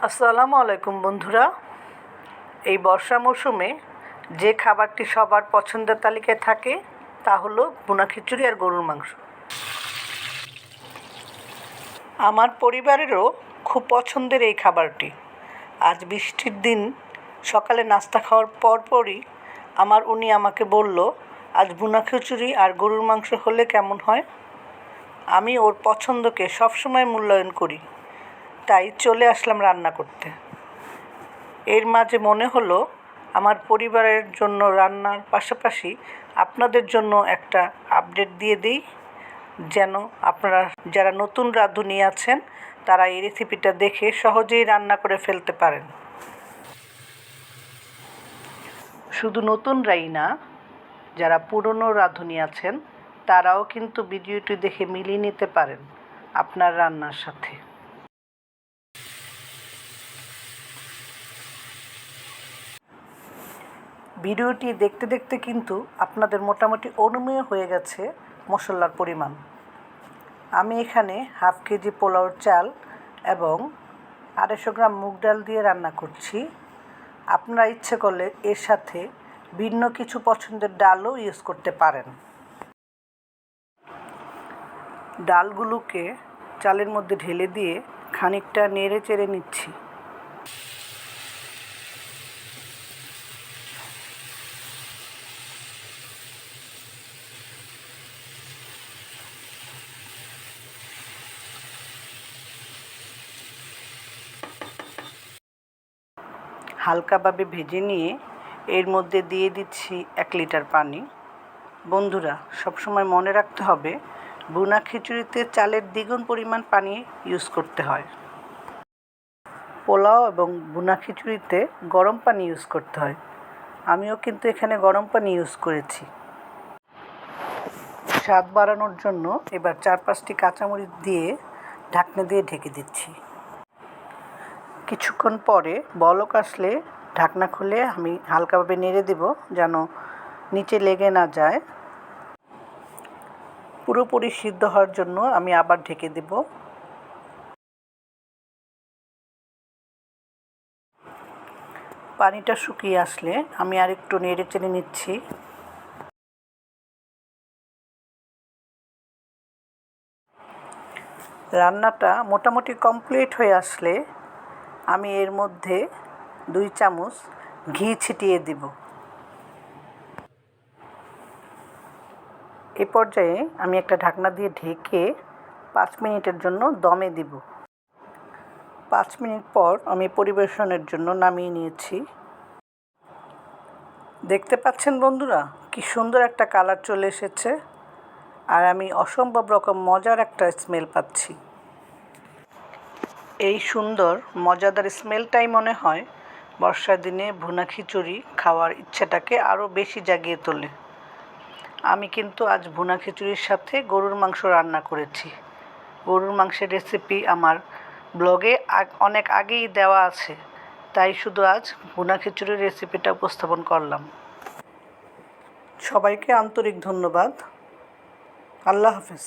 আসসালামু আলাইকুম বন্ধুরা। এই বর্ষা মৌসুমে যে খাবারটি সবার পছন্দের তালিকায় থাকে তা হলো ভুনা খিচুড়ি আর গরুর মাংস। আমার পরিবারেরও খুব পছন্দের এই খাবারটি। আজ বৃষ্টির দিন সকালে নাস্তা খাওয়ার পরপরই উনি আমাকে বলল, আজ ভুনা খিচুড়ি আর গরুর মাংস হলে কেমন হয়। আমি ওর পছন্দকে সবসময় মূল্যায়ন করি, তাই চলে আসলাম রান্না করতে। এর মাঝে মনে হলো আমার পরিবারের জন্য রান্নার পাশাপাশি আপনাদের জন্য একটা আপডেট দিয়ে দিই, যেন আপনারা যারা নতুন রাঁধুনি আছেন তারা এই রেসিপিটা দেখে সহজেই রান্না করে ফেলতে পারেন। শুধু নতুনরাই না, যারা পুরনো রাঁধুনি আছেন তারাও কিন্তু ভিডিওটি দেখে মিলিয়ে নিতে পারেন আপনার রান্নার সাথে। ভিডিওটি দেখতে দেখতে কিন্তু আপনাদের মোটামুটি অনুমেয় হয়ে গেছে মশলার পরিমাণ। আমি এখানে হাফ কেজি পোলাওর চাল এবং 250 গ্রাম মুগ ডাল দিয়ে রান্না করছি। আপনারা ইচ্ছে করলে এর সাথে ভিন্ন কিছু পছন্দের ডালও ইউজ করতে পারেন। ডালগুলোকে চালের মধ্যে ঢেলে দিয়ে খানিকটা নেড়ে চেড়ে নিচ্ছি। হালকাভাবে ভেজে নিয়ে এর মধ্যে দিয়ে দিচ্ছি 1 লিটার পানি। বন্ধুরা, সবসময় মনে রাখতে হবে ভুনা খিচুড়িতে চালের দ্বিগুণ পরিমাণ পানি ইউজ করতে হয়। পোলাও এবং ভুনা খিচুড়িতে গরম পানি ইউজ করতে হয়। আমিও কিন্তু এখানে গরম পানি ইউজ করেছি। স্বাদ বাড়ানোর জন্য এবার 4-5টি কাঁচামরিচ দিয়ে ঢাকনা দিয়ে ঢেকে দিচ্ছি। কিছুক্ষণ পরে বলক আসলে ঢাকনা খুলে আমি হালকাভাবে নেড়ে দেব যেন নিচে লেগে না যায়। পুরোপুরি সিদ্ধ হওয়ার জন্য আমি আবার ঢেকে দেব। পানিটা শুকিয়ে আসলে আমি আরেকটু নেড়ে চেড়ে নিচ্ছি। রান্নাটা মোটামুটি কমপ্লিট হয়ে আসলে আমি এর মধ্যে 2 চামচ ঘি ছিটিয়ে দেব। এ পর্যায়ে আমি একটা ঢাকনা দিয়ে ঢেকে 5 মিনিটের জন্য দমে দিব। 5 মিনিট পর আমি পরিবেশনের জন্য নামিয়ে নিয়েছি। দেখতে পাচ্ছেন বন্ধুরা, কি সুন্দর একটা কালার চলে এসেছে, আর আমি অসম্ভব রকম মজার একটা স্মেল পাচ্ছি। এই সুন্দর মজাদার স্মেলটাই মনে হয় বর্ষার দিনে ভুনা খিচুড়ি খাওয়ার ইচ্ছেটাকে আরও বেশি জাগিয়ে তোলে। আমি কিন্তু আজ ভুনা খিচুড়ির সাথে গরুর মাংস রান্না করেছি। গরুর মাংসের রেসিপি আমার ব্লগে অনেক আগেই দেওয়া আছে, তাই শুধু আজ ভুনা খিচুড়ির রেসিপিটা উপস্থাপন করলাম। সবাইকে আন্তরিক ধন্যবাদ। আল্লাহ হাফেজ।